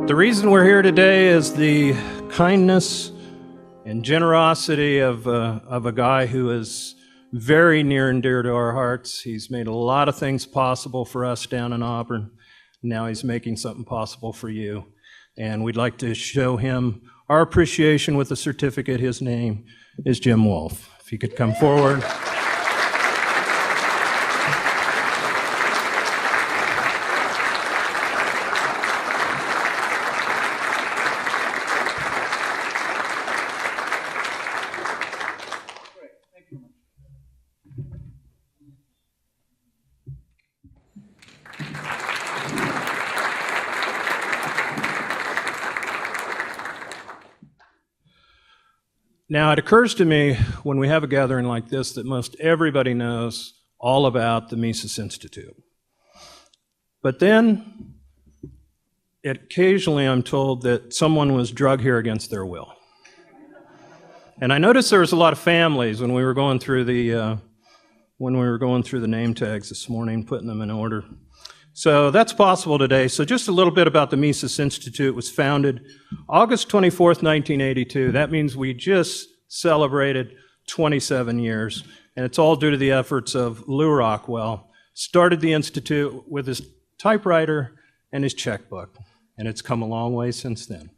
The reason we're here today is the kindness and generosity of a guy who is very near and dear to our hearts. He's made a lot of things possible for us down in Auburn. Now he's making something possible for you. And we'd like to show him our appreciation with a certificate. His name is Jim Wolfe. If he could come forward. Now, it occurs to me when we have a gathering like this that most everybody knows all about the Mises Institute. But then, occasionally I'm told that someone was drug here against their will. And I noticed there was a lot of families when we were going through the name tags this morning, putting them in order. So that's possible today. So just a little bit about the Mises Institute. It was founded August 24th, 1982. That means we just celebrated 27 years. And it's all due to the efforts of Lew Rockwell. Started the Institute with his typewriter and his checkbook. And it's come a long way since then.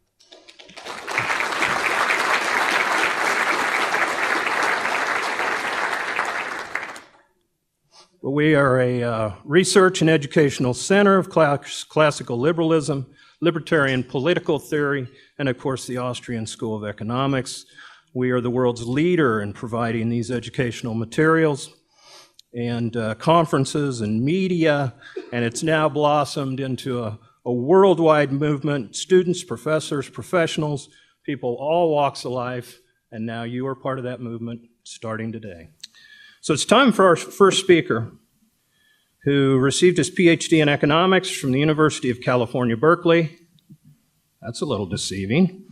We are a research and educational center of classical liberalism, libertarian political theory, and of course the Austrian School of Economics. We are the world's leader in providing these educational materials and conferences and media, and it's now blossomed into a worldwide movement. Students, professors, professionals, people, all walks of life, and now you are part of that movement starting today. So it's time for our first speaker, who received his PhD in economics from the University of California, Berkeley. That's a little deceiving.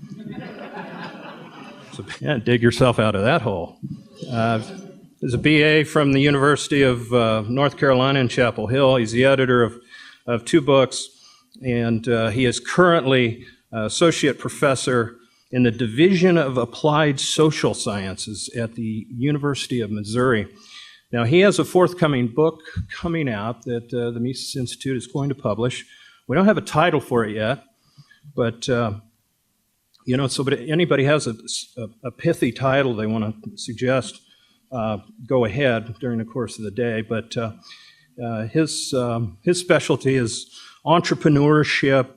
So yeah, dig yourself out of that hole. There's a BA from the University of North Carolina in Chapel Hill. He's the editor of 2 books, and he is currently associate professor in the Division of Applied Social Sciences at the University of Missouri. Now, he has a forthcoming book coming out that the Mises Institute is going to publish. We don't have a title for it yet, but, so but anybody has a pithy title they want to suggest, go ahead during the course of the day. But his specialty is entrepreneurship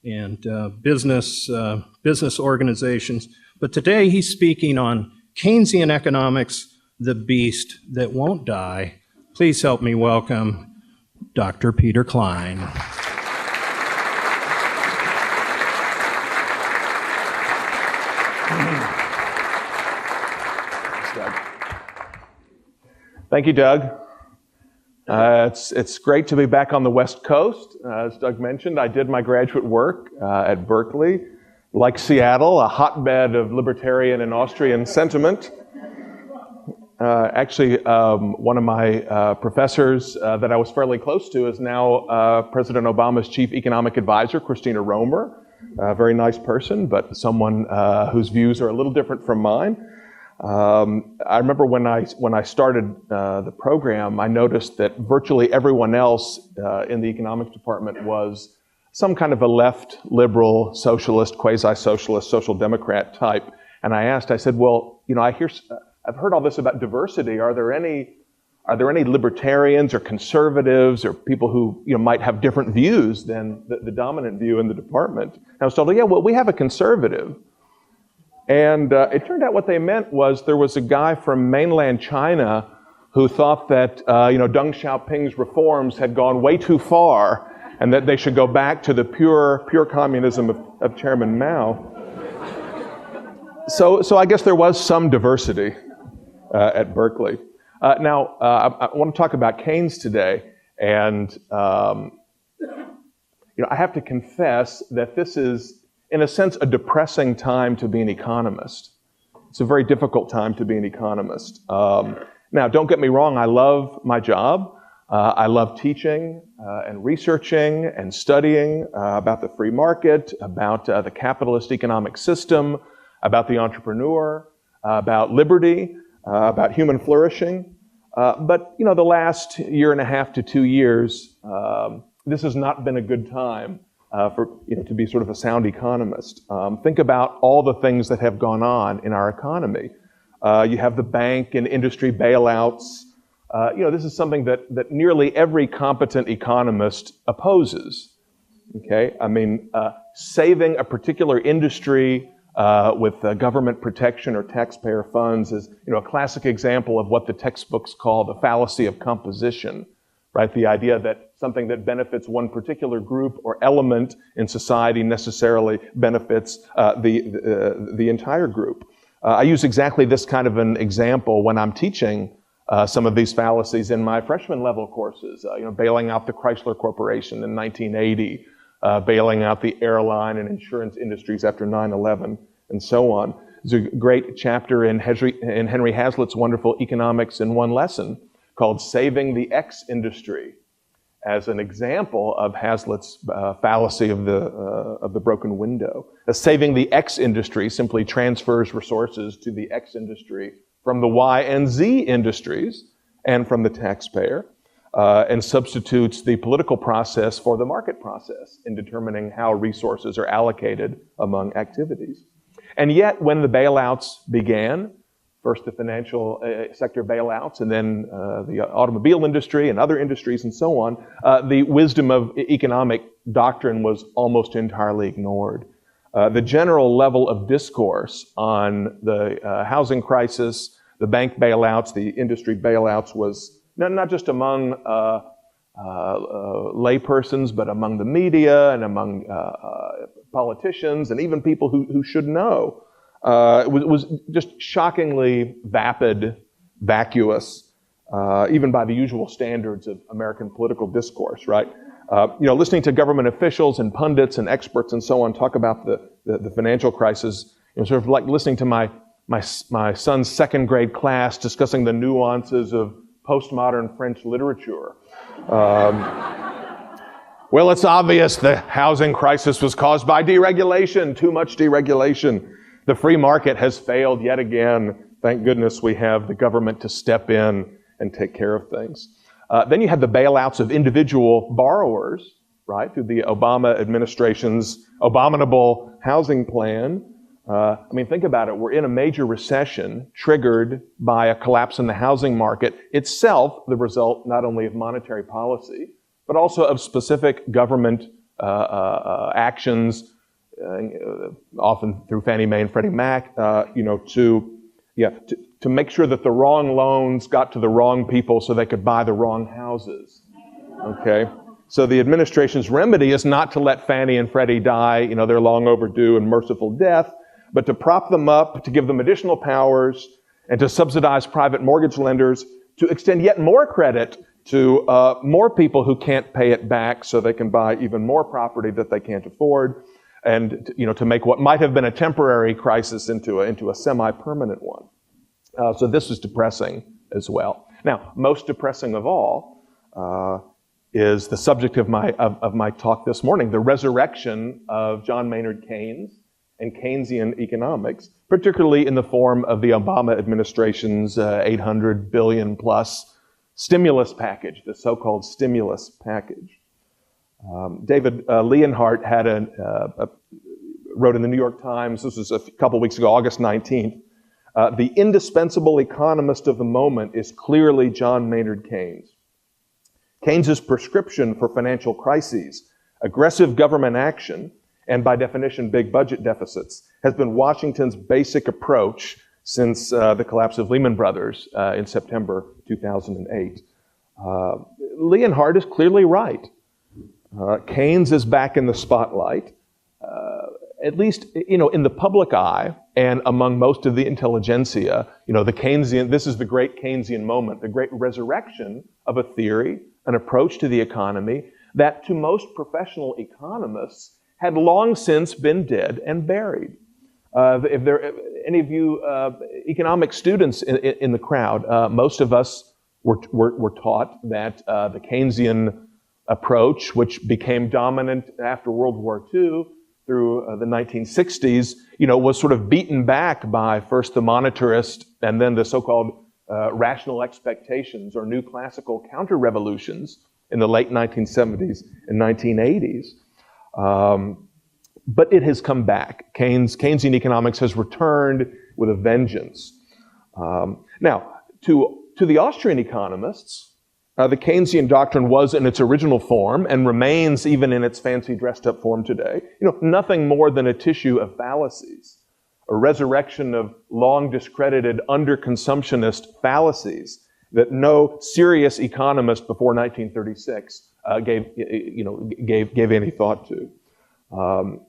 and business organizations. But today he's speaking on Keynesian economics, the beast that won't die. Please help me welcome Dr. Peter Klein. Thanks, Doug. Thank you, Doug. It's great to be back on the West Coast. As Doug mentioned, I did my graduate work at Berkeley. Like Seattle, a hotbed of libertarian and Austrian sentiment. One of my professors that I was fairly close to is now President Obama's chief economic advisor, Christina Romer. A very nice person, but someone whose views are a little different from mine. I remember when I started the program, I noticed that virtually everyone else in the economics department was some kind of a left, liberal, socialist, quasi-socialist, social democrat type. And I said, well, I've heard all this about diversity. Are there any libertarians or conservatives or people who might have different views than the dominant view in the department? And I was told, yeah, well, we have a conservative. And it turned out what they meant was there was a guy from mainland China who thought that Deng Xiaoping's reforms had gone way too far and that they should go back to the pure communism of Chairman Mao. So I guess there was some diversity at Berkeley. Now, I want to talk about Keynes today, and I have to confess that this is, in a sense, a depressing time to be an economist. It's a very difficult time to be an economist. Now, don't get me wrong, I love my job. I love teaching and researching and studying about the free market, about the capitalist economic system, about the entrepreneur, about liberty, about human flourishing. But the last year and a half to 2 years, this has not been a good time to be sort of a sound economist. Think about all the things that have gone on in our economy. You have the bank and industry bailouts. This is something that nearly every competent economist opposes. Okay, I mean, saving a particular industry with government protection or taxpayer funds is, a classic example of what the textbooks call the fallacy of composition, right? The idea that something that benefits one particular group or element in society necessarily benefits the entire group. I use exactly this kind of an example when I'm teaching some of these fallacies in my freshman level courses. Bailing out the Chrysler Corporation in 1980, bailing out the airline and insurance industries after 9/11, and so on. There's a great chapter in Henry Hazlitt's wonderful Economics in One Lesson called Saving the X Industry, as an example of Hazlitt's fallacy of the broken window. Saving the X industry simply transfers resources to the X industry from the Y and Z industries and from the taxpayer, and substitutes the political process for the market process in determining how resources are allocated among activities. And yet, when the bailouts began, first the financial sector bailouts, and then the automobile industry and other industries and so on, the wisdom of economic doctrine was almost entirely ignored. The general level of discourse on the housing crisis, the bank bailouts, the industry bailouts was not just among laypersons, but among the media and among politicians and even people who should know. It was just shockingly vapid, vacuous, even by the usual standards of American political discourse, right? Listening to government officials and pundits and experts and so on talk about the financial crisis, sort of like listening to my son's second grade class discussing the nuances of postmodern French literature. Well, it's obvious the housing crisis was caused by deregulation, too much deregulation. The free market has failed yet again. Thank goodness we have the government to step in and take care of things. Then you had the bailouts of individual borrowers, right, through the Obama administration's abominable housing plan. Think about it. We're in a major recession triggered by a collapse in the housing market, itself the result not only of monetary policy, but also of specific government actions, often through Fannie Mae and Freddie Mac, to make sure that the wrong loans got to the wrong people so they could buy the wrong houses. Okay? So the administration's remedy is not to let Fannie and Freddie die, their long overdue and merciful death, but to prop them up, to give them additional powers, and to subsidize private mortgage lenders, to extend yet more credit to more people who can't pay it back so they can buy even more property that they can't afford, and to make what might have been a temporary crisis into a semi-permanent one. So this was depressing as well. Now, most depressing of all is the subject of my talk this morning, the resurrection of John Maynard Keynes and Keynesian economics, particularly in the form of the Obama administration's $800 billion plus stimulus package, the so-called stimulus package. David Leonhardt wrote in the New York Times, this was a couple weeks ago, August 19th, the indispensable economist of the moment is clearly John Maynard Keynes. Keynes's prescription for financial crises, aggressive government action, and by definition, big budget deficits, has been Washington's basic approach since the collapse of Lehman Brothers in September 2008. Leonhardt is clearly right. Keynes is back in the spotlight, at least in the public eye and among most of the intelligentsia. The Keynesian, this is the great Keynesian moment, the great resurrection of a theory, an approach to the economy that to most professional economists had long since been dead and buried. If there are any of you economic students in the crowd, most of us we're taught that the Keynesian approach, which became dominant after World War II through the 1960s, was sort of beaten back by first the monetarist and then the so-called rational expectations or new classical counter-revolutions in the late 1970s and 1980s. But it has come back. Keynesian economics has returned with a vengeance. Now, to the Austrian economists, the Keynesian doctrine was in its original form and remains even in its fancy dressed up form today, nothing more than a tissue of fallacies, a resurrection of long discredited underconsumptionist fallacies that no serious economist before 1936 gave any thought to.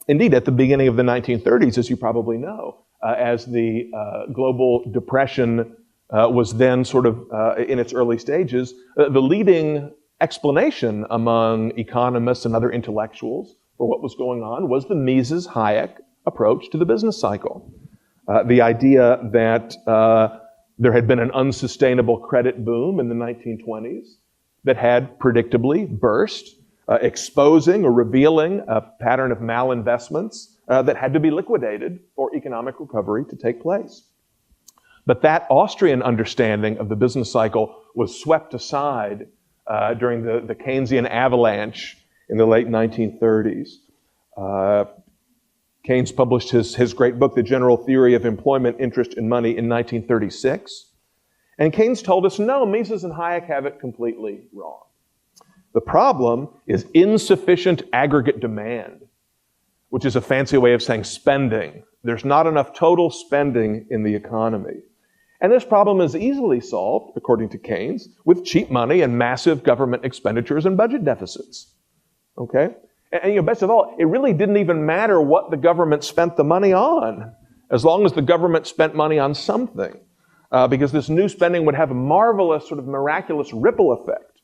Indeed, at the beginning of the 1930s, as you probably know, as the global depression was then sort of in its early stages, the leading explanation among economists and other intellectuals for what was going on was the Mises-Hayek approach to the business cycle. The idea that there had been an unsustainable credit boom in the 1920s that had predictably burst, exposing or revealing a pattern of malinvestments that had to be liquidated for economic recovery to take place. But that Austrian understanding of the business cycle was swept aside during the Keynesian avalanche in the late 1930s. Keynes published his great book, The General Theory of Employment, Interest, and Money, in 1936. And Keynes told us, no, Mises and Hayek have it completely wrong. The problem is insufficient aggregate demand, which is a fancy way of saying spending. There's not enough total spending in the economy. And this problem is easily solved, according to Keynes, with cheap money and massive government expenditures and budget deficits. Okay? And best of all, it really didn't even matter what the government spent the money on, as long as the government spent money on something. Because this new spending would have a marvelous, sort of miraculous ripple effect,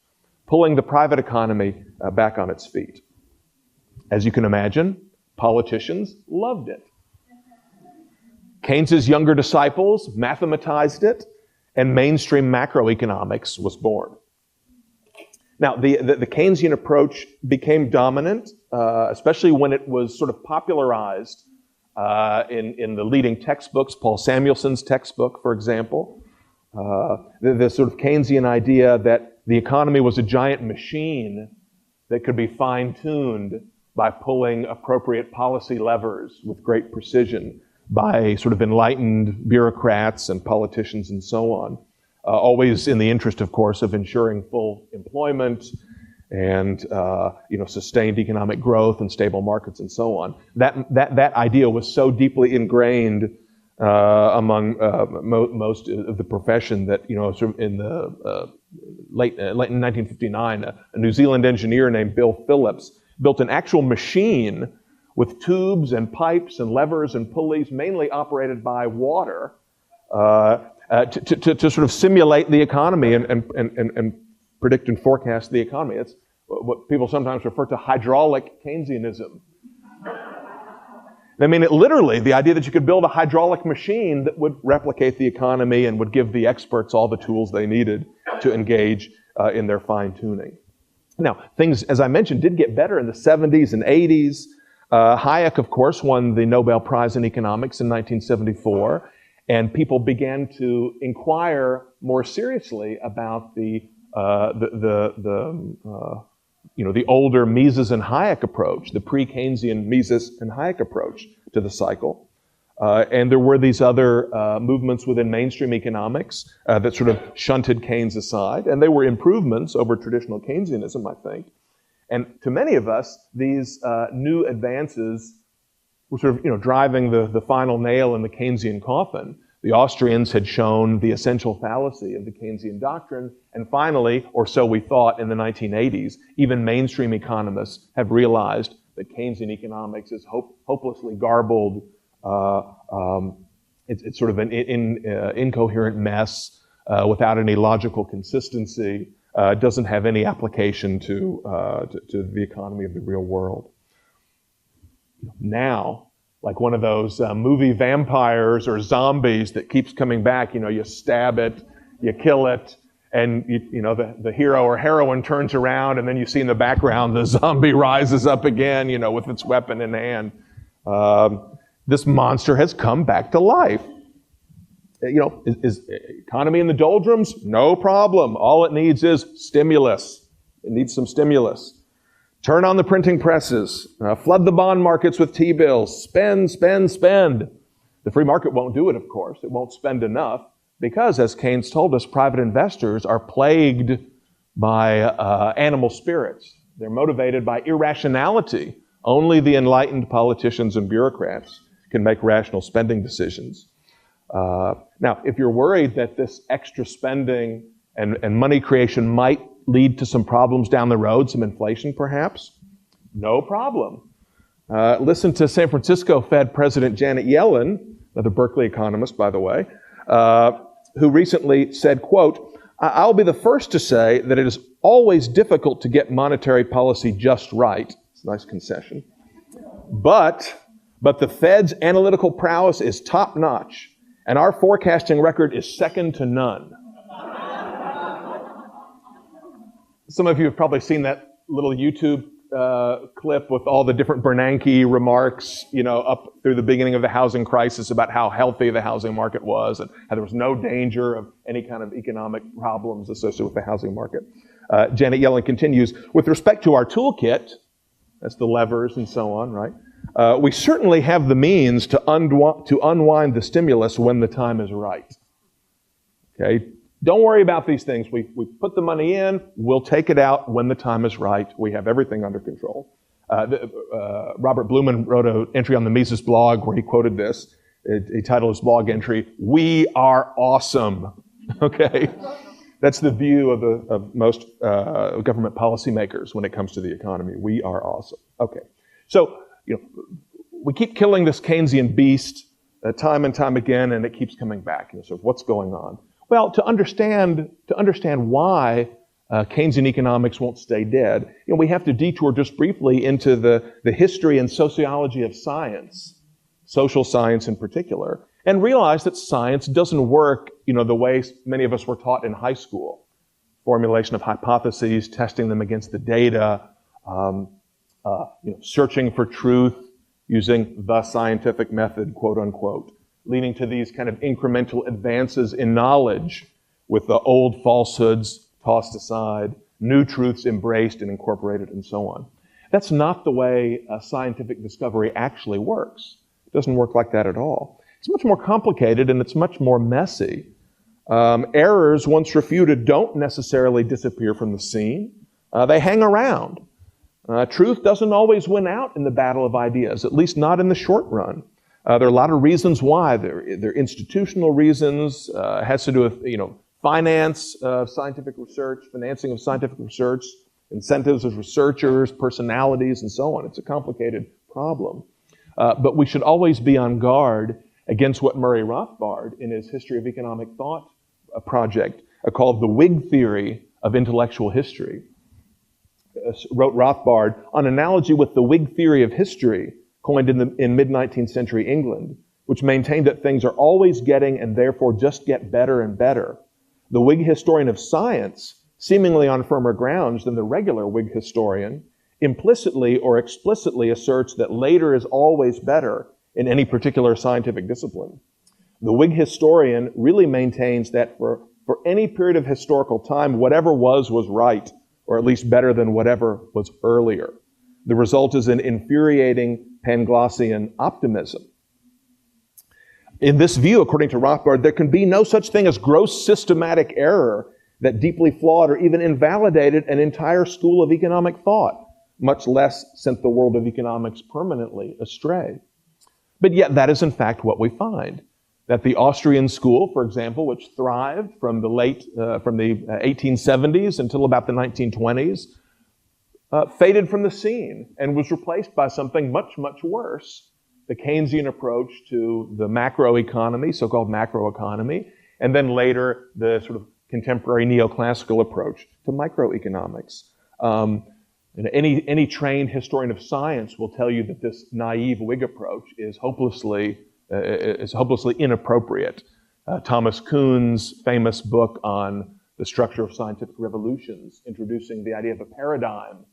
pulling the private economy back on its feet. As you can imagine, politicians loved it. Keynes's younger disciples mathematized it, and mainstream macroeconomics was born. Now, the Keynesian approach became dominant, especially when it was sort of popularized in the leading textbooks, Paul Samuelson's textbook, for example. The sort of Keynesian idea that the economy was a giant machine that could be fine-tuned by pulling appropriate policy levers with great precision by sort of enlightened bureaucrats and politicians and so on. Always in the interest, of course, of ensuring full employment and sustained economic growth and stable markets and so on. That idea was so deeply ingrained among most of the profession that sort of in the late in 1959, a New Zealand engineer named Bill Phillips built an actual machine with tubes and pipes and levers and pulleys, mainly operated by water, to sort of simulate the economy and predict and forecast the economy. It's what people sometimes refer to hydraulic Keynesianism. I mean, literally, the idea that you could build a hydraulic machine that would replicate the economy and would give the experts all the tools they needed to engage in their fine-tuning. Now, things, as I mentioned, did get better in the 70s and 80s. Hayek, of course, won the Nobel Prize in Economics in 1974, and people began to inquire more seriously about the older Mises and Hayek approach, the pre-Keynesian Mises and Hayek approach to the cycle. And there were these other movements within mainstream economics that sort of shunted Keynes aside, and they were improvements over traditional Keynesianism, I think. And to many of us, these new advances were sort of, driving the final nail in the Keynesian coffin. The Austrians had shown the essential fallacy of the Keynesian doctrine, and finally, or so we thought in the 1980s, even mainstream economists have realized that Keynesian economics is hopelessly garbled. It's sort of an incoherent mess without any logical consistency. Doesn't have any application to the economy of the real world. Now, like one of those movie vampires or zombies that keeps coming back, you stab it, you kill it, and the hero or heroine turns around, and then you see in the background the zombie rises up again, with its weapon in hand. This monster has come back to life. Is economy in the doldrums? No problem. All it needs is stimulus. It needs some stimulus. Turn on the printing presses. Flood the bond markets with T-bills. Spend, spend, spend. The free market won't do it, of course. It won't spend enough because, as Keynes told us, private investors are plagued by animal spirits. They're motivated by irrationality. Only the enlightened politicians and bureaucrats can make rational spending decisions. Now, if you're worried that this extra spending and money creation might lead to some problems down the road, some inflation perhaps, no problem. Listen to San Francisco Fed President Janet Yellen, another Berkeley economist, by the way, who recently said, quote, "I'll be the first to say that it is always difficult to get monetary policy just right." It's a nice concession. But the Fed's analytical prowess is top-notch, and our forecasting record is second to none. Some of you have probably seen that little YouTube clip with all the different Bernanke remarks, up through the beginning of the housing crisis about how healthy the housing market was and how there was no danger of any kind of economic problems associated with the housing market. Janet Yellen continues, "With respect to our toolkit," that's the levers and so on, right? "We certainly have the means to unwind the stimulus when the time is right." Okay? Don't worry about these things. We put the money in. We'll take it out when the time is right. We have everything under control. Robert Blumen wrote an entry on the Mises blog where he quoted this. He titled his blog entry, "We are awesome." Okay? That's the view of most government policymakers when it comes to the economy. We are awesome. Okay. So, we keep killing this Keynesian beast time and time again, and it keeps coming back. So what's going on? Well, to understand why Keynesian economics won't stay dead, we have to detour just briefly into the history and sociology of science, social science in particular, and realize that science doesn't work, the way many of us were taught in high school. Formulation of hypotheses, testing them against the data, searching for truth using the scientific method, quote unquote, leading to these kind of incremental advances in knowledge with the old falsehoods tossed aside, new truths embraced and incorporated, and so on. That's not the way scientific discovery actually works. It doesn't work like that at all. It's much more complicated and it's much more messy. Errors, once refuted, don't necessarily disappear from the scene. They hang around. Truth doesn't always win out in the battle of ideas, at least not in the short run. There are a lot of reasons why. They're institutional reasons. It has to do with, finance of scientific research, financing of scientific research, incentives of researchers, personalities, and so on. It's a complicated problem. But we should always be on guard against what Murray Rothbard, in his History of Economic Thought project, called the Whig theory of intellectual history. Wrote Rothbard, on analogy with the Whig theory of history, coined in mid-19th century England, which maintained that things are always getting and therefore just get better and better. The Whig historian of science, seemingly on firmer grounds than the regular Whig historian, implicitly or explicitly asserts that later is always better in any particular scientific discipline. The Whig historian really maintains that for any period of historical time, whatever was right, or at least better than whatever was earlier. The result is an infuriating Panglossian optimism. In this view, according to Rothbard, there can be no such thing as gross systematic error that deeply flawed or even invalidated an entire school of economic thought, much less sent the world of economics permanently astray. But yet that is in fact what we find. That the Austrian school, for example, which thrived from the 1870s until about the 1920s, faded from the scene and was replaced by something much, much worse, the Keynesian approach to the macroeconomy, so-called macroeconomy, and then later the sort of contemporary neoclassical approach to microeconomics. Any trained historian of science will tell you that this naive Whig approach is hopelessly inappropriate. Thomas Kuhn's famous book on the structure of scientific revolutions, introducing the idea of a paradigm.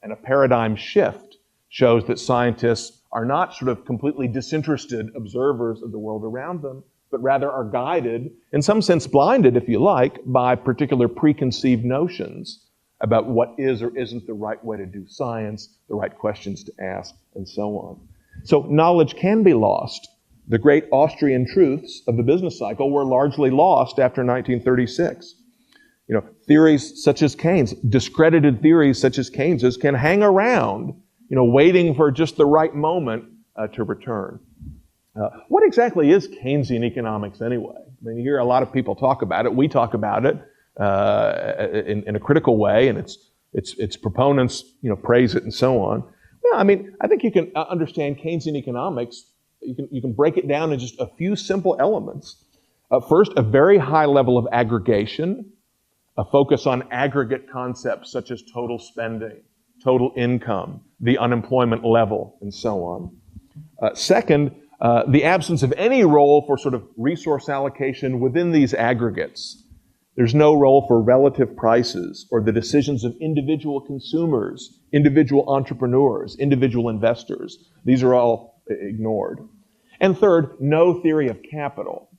And a paradigm shift shows that scientists are not sort of completely disinterested observers of the world around them, but rather are guided, in some sense blinded, if you like, by particular preconceived notions about what is or isn't the right way to do science, the right questions to ask, and so on. So knowledge can be lost. The great Austrian truths of the business cycle were largely lost after 1936. Theories such as Keynes, discredited theories such as Keynes's, can hang around, waiting for just the right moment to return. What exactly is Keynesian economics anyway? I mean, you hear a lot of people talk about it. We talk about it in a critical way, and its proponents, praise it and so on. Well, I mean, I think you can understand Keynesian economics. You can break it down in just a few simple elements. First, a very high level of aggregation, a focus on aggregate concepts such as total spending, total income, the unemployment level, and so on. Second, the absence of any role for sort of resource allocation within these aggregates. There's no role for relative prices or the decisions of individual consumers, individual entrepreneurs, individual investors. These are all ignored. And third, no theory of capital.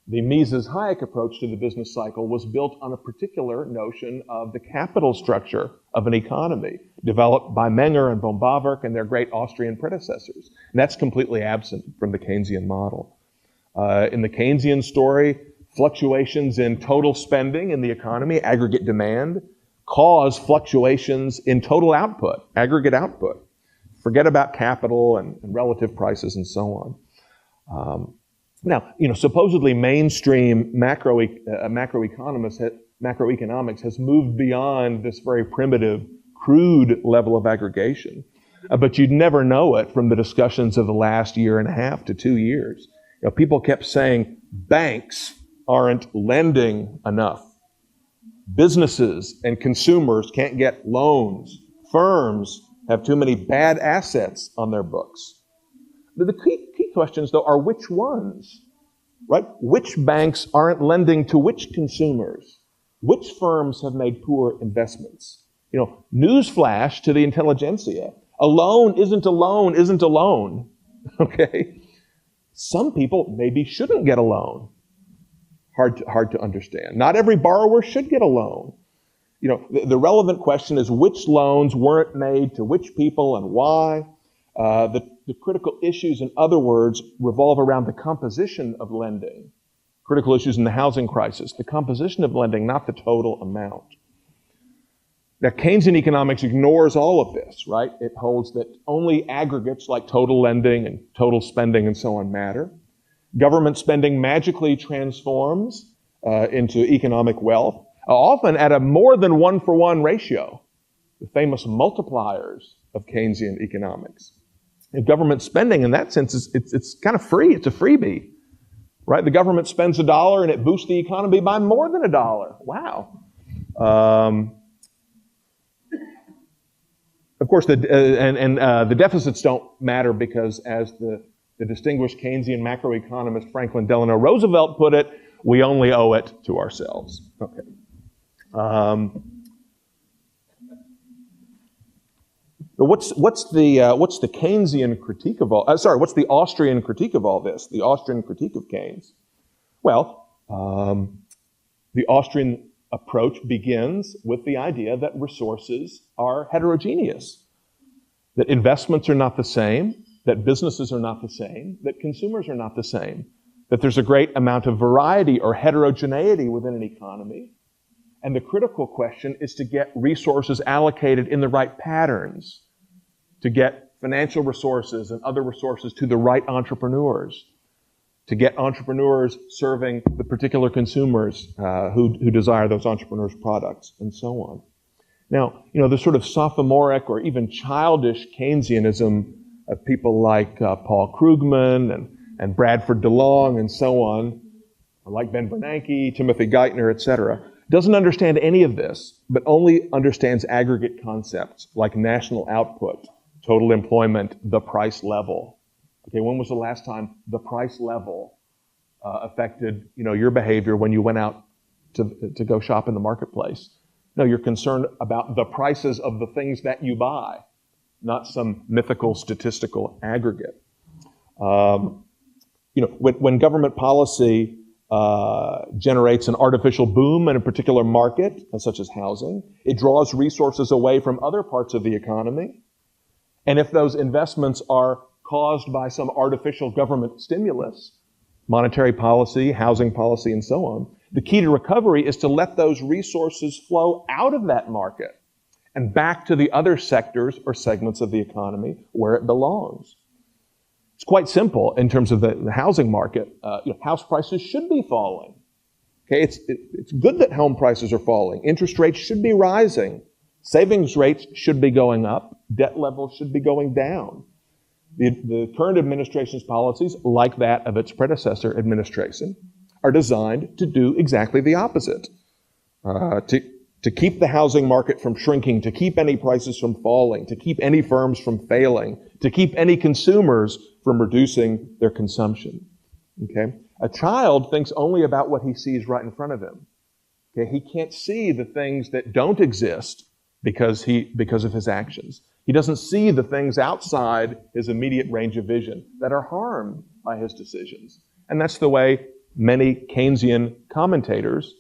The Mises-Hayek approach to the business cycle was built on a particular notion of the capital structure of an economy, developed by Menger and von Bawerk and their great Austrian predecessors. And that's completely absent from the Keynesian model. In the Keynesian story, fluctuations in total spending in the economy, aggregate demand, cause fluctuations in total output, aggregate output. Forget about capital and relative prices and so on. Now, supposedly mainstream macroeconomics has moved beyond this very primitive, crude level of aggregation. But you'd never know it from the discussions of the last year and a half to 2 years. People kept saying banks aren't lending enough. Businesses and consumers can't get loans. Firms have too many bad assets on their books. But the key questions, though, are which ones, right? Which banks aren't lending to which consumers? Which firms have made poor investments? Newsflash to the intelligentsia. A loan isn't a loan isn't a loan, okay? Some people maybe shouldn't get a loan. Hard to understand. Not every borrower should get a loan. The relevant question is which loans weren't made to which people and why. The critical issues, in other words, revolve around the composition of lending. Critical issues in the housing crisis, the composition of lending, not the total amount. Now, Keynesian economics ignores all of this, right? It holds that only aggregates like total lending and total spending and so on matter. Government spending magically transforms into economic wealth, often at a more than 1-for-1 ratio, the famous multipliers of Keynesian economics. And government spending, in that sense, it's kind of free. It's a freebie, right? The government spends $1 and it boosts the economy by more than $1. Wow. Of course, the deficits don't matter because, as the distinguished Keynesian macroeconomist Franklin Delano Roosevelt put it, we only owe it to ourselves. Okay. What's the Keynesian critique of all? What's the Austrian critique of all this? The Austrian critique of Keynes. Well, the Austrian approach begins with the idea that resources are heterogeneous, that investments are not the same, that businesses are not the same, that consumers are not the same, that there's a great amount of variety or heterogeneity within an economy. And the critical question is to get resources allocated in the right patterns, to get financial resources and other resources to the right entrepreneurs, to get entrepreneurs serving the particular consumers who desire those entrepreneurs' products, and so on. Now, the sort of sophomoric or even childish Keynesianism of people like Paul Krugman and Bradford DeLong and so on, or like Ben Bernanke, Timothy Geithner, etc., doesn't understand any of this, but only understands aggregate concepts like national output, total employment, the price level. Okay, when was the last time the price level affected, your behavior when you went out to go shop in the marketplace. No, you're concerned about the prices of the things that you buy, not some mythical statistical aggregate. When government policy generates an artificial boom in a particular market, such as housing, it draws resources away from other parts of the economy. And if those investments are caused by some artificial government stimulus, monetary policy, housing policy, and so on, the key to recovery is to let those resources flow out of that market and back to the other sectors or segments of the economy where it belongs. It's quite simple in terms of the housing market. House prices should be falling. Okay, it's good that home prices are falling. Interest rates should be rising. Savings rates should be going up. Debt levels should be going down. The current administration's policies, like that of its predecessor administration, are designed to do exactly the opposite. To keep the housing market from shrinking, to keep any prices from falling, to keep any firms from failing, to keep any consumers from reducing their consumption. Okay? A child thinks only about what he sees right in front of him. Okay? He can't see the things that don't exist because of his actions. He doesn't see the things outside his immediate range of vision that are harmed by his decisions. And that's the way many Keynesian commentators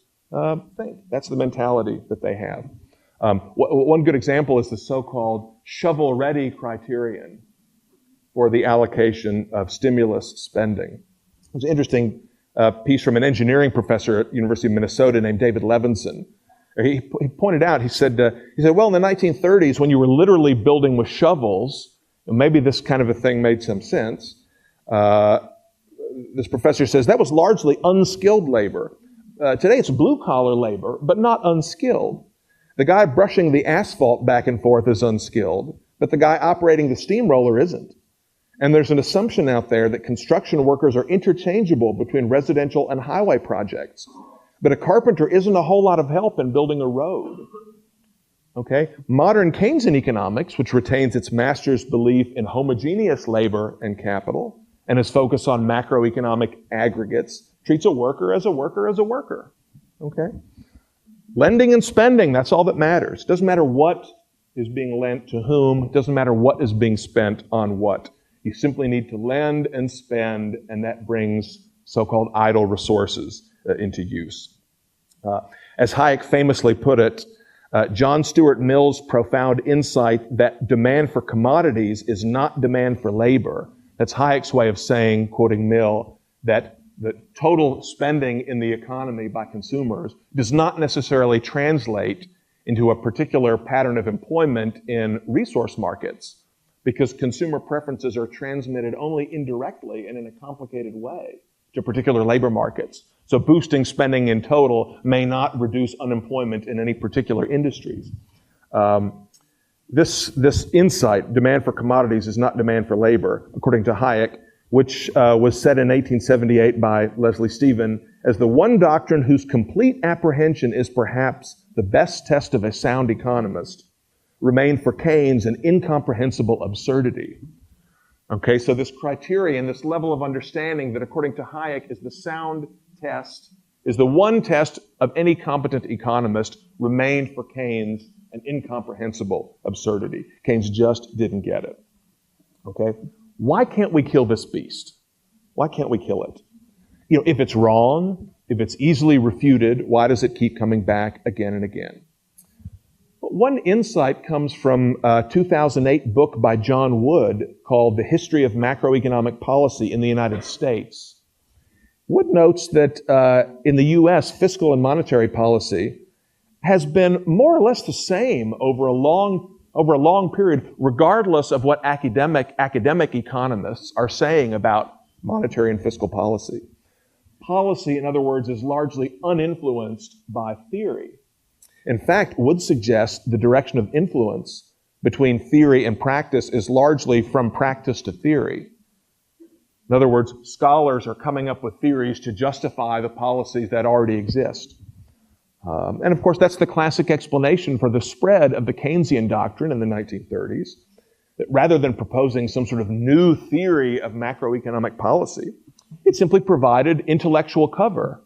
think. That's the mentality that they have. One good example is the so-called shovel-ready criterion for the allocation of stimulus spending. There's an interesting piece from an engineering professor at the University of Minnesota named David Levinson. He pointed out, he said, well, in the 1930s, when you were literally building with shovels, and maybe this kind of a thing made some sense, this professor says that was largely unskilled labor. Today it's blue-collar labor, but not unskilled. The guy brushing the asphalt back and forth is unskilled, but the guy operating the steamroller isn't. And there's an assumption out there that construction workers are interchangeable between residential and highway projects. But a carpenter isn't a whole lot of help in building a road. Okay? Modern Keynesian economics, which retains its master's belief in homogeneous labor and capital, and is focused on macroeconomic aggregates, treats a worker as a worker as a worker. Okay? Lending and spending, that's all that matters. Doesn't matter what is being lent to whom, doesn't matter what is being spent on what. You simply need to lend and spend, and that brings so-called idle resources into use. As Hayek famously put it, John Stuart Mill's profound insight that demand for commodities is not demand for labor. That's Hayek's way of saying, quoting Mill, that the total spending in the economy by consumers does not necessarily translate into a particular pattern of employment in resource markets, because consumer preferences are transmitted only indirectly and in a complicated way to particular labor markets. So boosting spending in total may not reduce unemployment in any particular industries. This insight, demand for commodities is not demand for labor, according to Hayek, which was said in 1878 by Leslie Stephen as the one doctrine whose complete apprehension is perhaps the best test of a sound economist, remained for Keynes an incomprehensible absurdity. Okay, so this criterion, this level of understanding that according to Hayek is the sound test, is the one test of any competent economist, remained for Keynes an incomprehensible absurdity. Keynes just didn't get it. Okay? Why can't we kill this beast? Why can't we kill it? If it's wrong, if it's easily refuted, why does it keep coming back again and again? One insight comes from a 2008 book by John Wood called The History of Macroeconomic Policy in the United States. Wood notes that in the U.S., fiscal and monetary policy has been more or less the same over a long period, regardless of what academic economists are saying about monetary and fiscal policy. Policy, in other words, is largely uninfluenced by theory. In fact, Wood suggests the direction of influence between theory and practice is largely from practice to theory. In other words, scholars are coming up with theories to justify the policies that already exist. And of course, that's the classic explanation for the spread of the Keynesian doctrine in the 1930s, that rather than proposing some sort of new theory of macroeconomic policy, it simply provided intellectual cover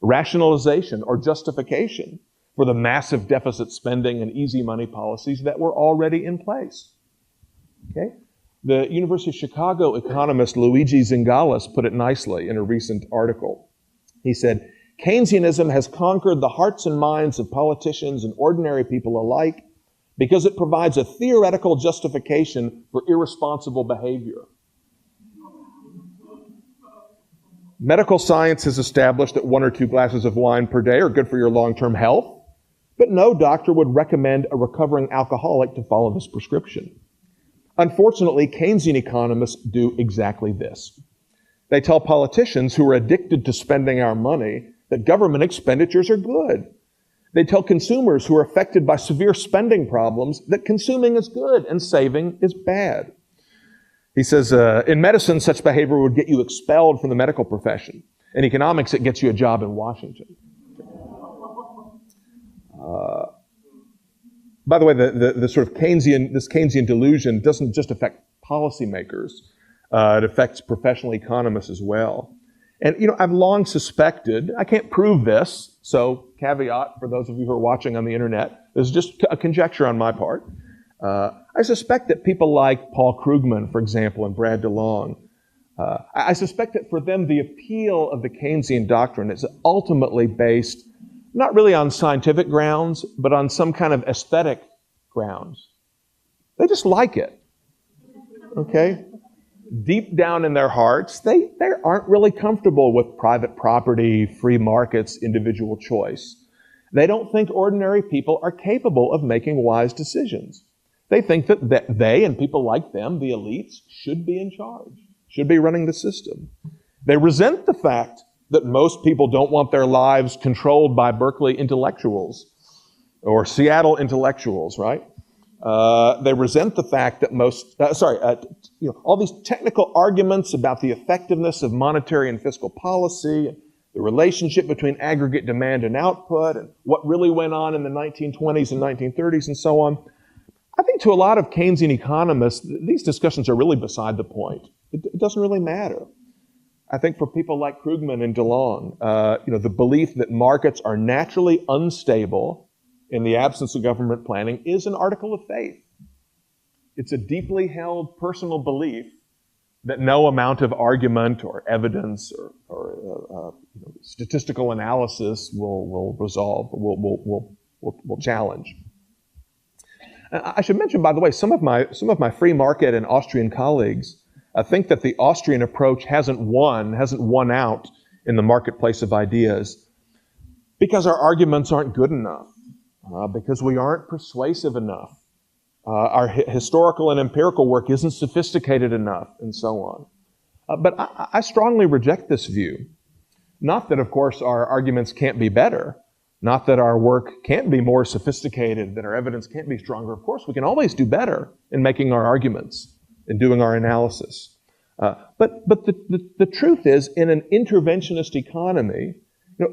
rationalization, or justification for the massive deficit spending and easy money policies that were already in place. Okay? The University of Chicago economist Luigi Zingales put it nicely in a recent article. He said, Keynesianism has conquered the hearts and minds of politicians and ordinary people alike because it provides a theoretical justification for irresponsible behavior. Medical science has established that 1 or 2 glasses of wine per day are good for your long-term health, but no doctor would recommend a recovering alcoholic to follow this prescription. Unfortunately, Keynesian economists do exactly this. They tell politicians who are addicted to spending our money that government expenditures are good. They tell consumers who are affected by severe spending problems that consuming is good and saving is bad. He says, in medicine, such behavior would get you expelled from the medical profession. In economics, it gets you a job in Washington. By the way, the sort of Keynesian delusion doesn't just affect policymakers. It affects professional economists as well. And, I've long suspected, I can't prove this, so caveat for those of you who are watching on the internet, this is just a conjecture on my part. I suspect that people like Paul Krugman, for example, and Brad DeLong, I suspect that for them the appeal of the Keynesian doctrine is ultimately based not really on scientific grounds, but on some kind of aesthetic grounds. They just like it, okay? Deep down in their hearts, they aren't really comfortable with private property, free markets, individual choice. They don't think ordinary people are capable of making wise decisions. They think that they and people like them, the elites, should be in charge, should be running the system. They resent the fact that most people don't want their lives controlled by Berkeley intellectuals or Seattle intellectuals, right? They resent the fact that all these technical arguments about the effectiveness of monetary and fiscal policy, the relationship between aggregate demand and output, and what really went on in the 1920s and 1930s and so on. I think to a lot of Keynesian economists, these discussions are really beside the point. It doesn't really matter. I think for people like Krugman and DeLong, the belief that markets are naturally unstable in the absence of government planning is an article of faith. It's a deeply held personal belief that no amount of argument or evidence or statistical analysis will resolve, will challenge. I should mention, by the way, some of my free market and Austrian colleagues think that the Austrian approach hasn't won out in the marketplace of ideas because our arguments aren't good enough, because we aren't persuasive enough. Our historical and empirical work isn't sophisticated enough, and so on. But I strongly reject this view. Not that, of course, our arguments can't be better, not that our work can't be more sophisticated, that our evidence can't be stronger. Of course, we can always do better in making our arguments and doing our analysis. But the truth is, in an interventionist economy,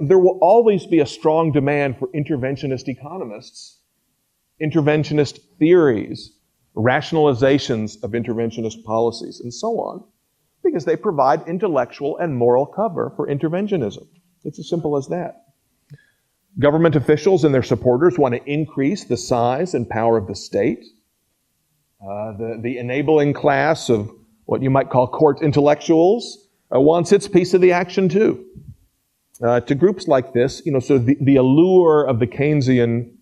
there will always be a strong demand for interventionist economists, interventionist theories, rationalizations of interventionist policies, and so on, because they provide intellectual and moral cover for interventionism. It's as simple as that. Government officials and their supporters want to increase the size and power of the state. The enabling class of what you might call court intellectuals wants its piece of the action too. To groups like this, so the allure of the Keynesian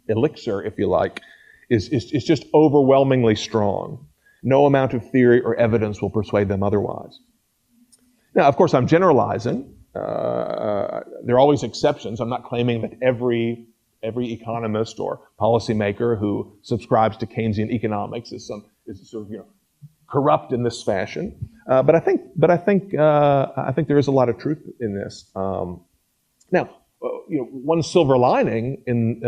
elixir, if you like, is just overwhelmingly strong. No amount of theory or evidence will persuade them otherwise. Now, of course, I'm generalizing. There are always exceptions. I'm not claiming that every economist or policymaker who subscribes to Keynesian economics is sort of corrupt in this fashion. But I think there is a lot of truth in this. Now, one silver lining in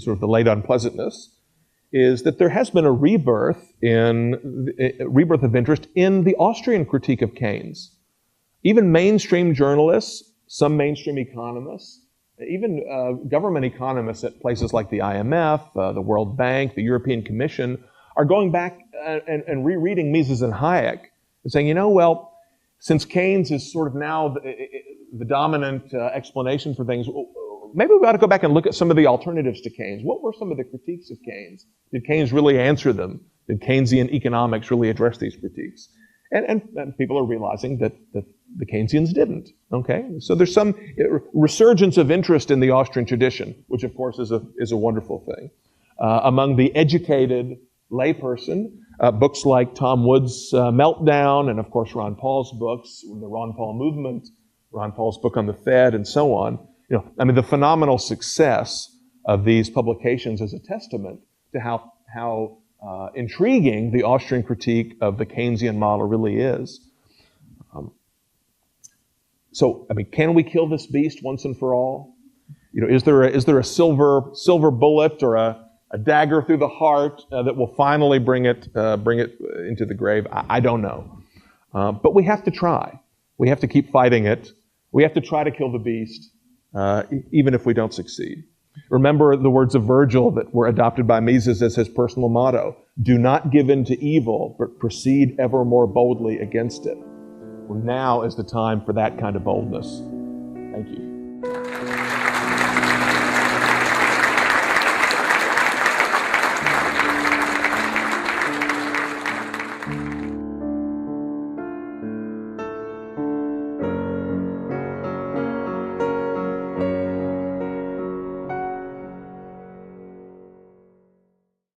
sort of the late unpleasantness is that there has been a rebirth of interest in the Austrian critique of Keynes. Even mainstream journalists, some mainstream economists, even government economists at places like the IMF, the World Bank, the European Commission, are going back and rereading Mises and Hayek and saying, well, since Keynes is sort of now the dominant explanation for things, maybe we ought to go back and look at some of the alternatives to Keynes. What were some of the critiques of Keynes? Did Keynes really answer them? Did Keynesian economics really address these critiques? And people are realizing that the Keynesians didn't. Okay, so there's some resurgence of interest in the Austrian tradition, which of course is a wonderful thing. Among the educated layperson, books like Tom Wood's Meltdown, and of course Ron Paul's books, the Ron Paul movement, Ron Paul's book on the Fed, and so on. The phenomenal success of these publications is a testament to how intriguing the Austrian critique of the Keynesian model really is. Can we kill this beast once and for all? Is there a silver bullet or a dagger through the heart that will finally bring it into the grave? I don't know. But we have to try. We have to keep fighting it. We have to try to kill the beast, even if we don't succeed. Remember the words of Virgil that were adopted by Mises as his personal motto: do not give in to evil, but proceed ever more boldly against it. Well, now is the time for that kind of boldness. Thank you.